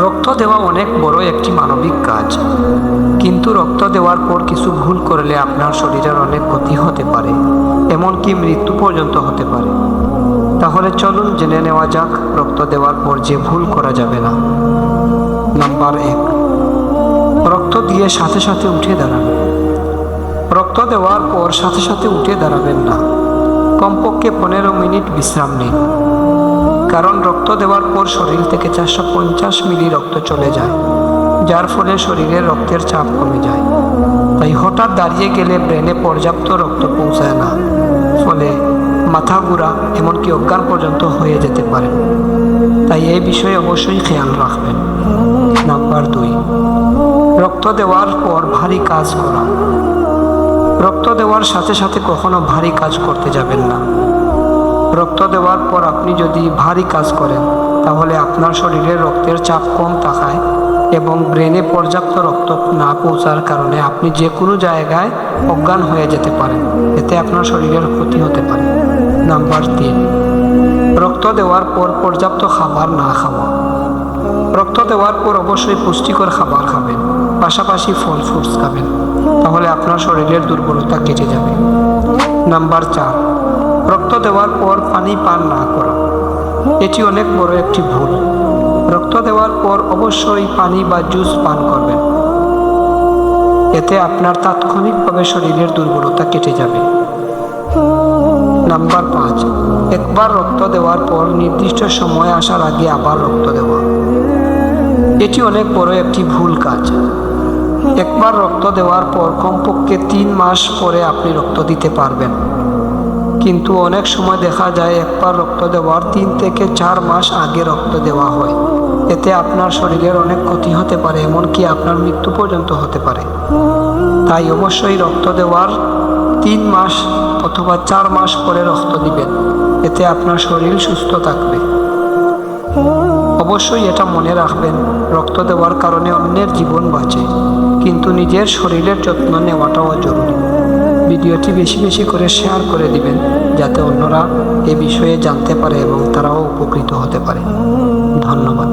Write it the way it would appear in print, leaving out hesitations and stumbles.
রক্ত দেওয়া অনেক বড় একটি মানবিক কাজ, কিন্তু রক্ত দেওয়ার পর কিছু ভুল করলে আপনার শরীরের অনেক ক্ষতি হতে পারে, এমনকি মৃত্যু পর্যন্ত হতে পারে। তাহলে চলুন জেনে নেওয়া যাক রক্ত দেওয়ার পর যে ভুল করা যাবে না। নাম্বার 1, রক্ত দিয়ে সাথে সাথে উঠে দাঁড়ান। রক্ত দেওয়ার পর সাথে সাথে উঠে দাঁড়াবেন না, কমপক্ষে 15 মিনিট বিশ্রাম নিন। কারণ রক্ত দেওয়ার পর শরীর থেকে 450 মিলি রক্ত চলে যায়, যার ফলে শরীরে রক্তের চাপ কমে যায়। তাই হঠাৎ দাঁড়িয়ে গেলে ব্রেনে পর্যাপ্ত রক্ত পৌঁছায় না, ফলে মাথা ঘোরা এমনকি অজ্ঞান পর্যন্ত হয়ে যেতে পারে। তাই এই বিষয়ে অবশ্যই খেয়াল রাখবেন। নাম্বার 2, রক্ত দেওয়ার পর ভারী কাজ করা। রক্ত দেওয়ার সাথে সাথে কখনো ভারী কাজ করতে যাবেন না। রক্ত দেওয়ার পর আপনি যদি ভারী কাজ করেন, তাহলে আপনার শরীরে রক্তের চাপ কম থাকায় এবং ব্রেনে পর্যাপ্ত রক্ত না পৌঁছার কারণে আপনি যে কোনো জায়গায় অজ্ঞান হয়ে যেতে পারেন, এতে আপনার শরীরের ক্ষতি হতে পারে। নাম্বার 3, রক্ত দেওয়ার পর পর্যাপ্ত খাবার না খাওয়া। রক্ত দেওয়ার পর অবশ্যই পুষ্টিকর খাবার খাবেন, পাশাপাশি ফল ফ্রুটস খাবেন, তাহলে আপনার শরীরের দুর্বলতা কেটে যাবে। নাম্বার 4, রক্ত দেওয়ার পর পানি পান না করা। এটি অনেক বড় একটি ভুল। রক্ত দেওয়ার পর অবশ্যই পানি বা জুস পান করবেন, এতে আপনার তাৎক্ষণিকভাবে শরীরের দুর্বলতা কেটে যাবে। নাম্বার 5, একবার রক্ত দেওয়ার পর নির্দিষ্ট সময় আসার আগে আবার রক্ত দেওয়া। এটি অনেক বড় একটি ভুল কাজ। একবার রক্ত দেওয়ার পর কমপক্ষে 3 মাস পরে আপনি রক্ত দিতে পারবেন, কিন্তু অনেক সময় দেখা যায় একবার রক্ত দেওয়ার 3 থেকে 4 মাস আগে রক্ত দেওয়া হয়। এতে আপনার শরীরের অনেক ক্ষতি হতে পারে, এমনকি আপনার মৃত্যু পর্যন্ত হতে পারে। তাই অবশ্যই রক্ত দেওয়ার 3 মাস অথবা 4 মাস পরে রক্ত দিবেন, এতে আপনার শরীর সুস্থ থাকবে। অবশ্যই এটা মনে রাখবেন, রক্ত দেওয়ার কারণে অন্যের জীবন বাঁচে, কিন্তু নিজের শরীরের যত্ন নেওয়াটাও জরুরি। ভিডিওটি বেশি বেশি করে শেয়ার করে দিবেন, যাতে অন্যরা এ বিষয়ে জানতে পারে এবং তারাও উপকৃত হতে পারে। ধন্যবাদ।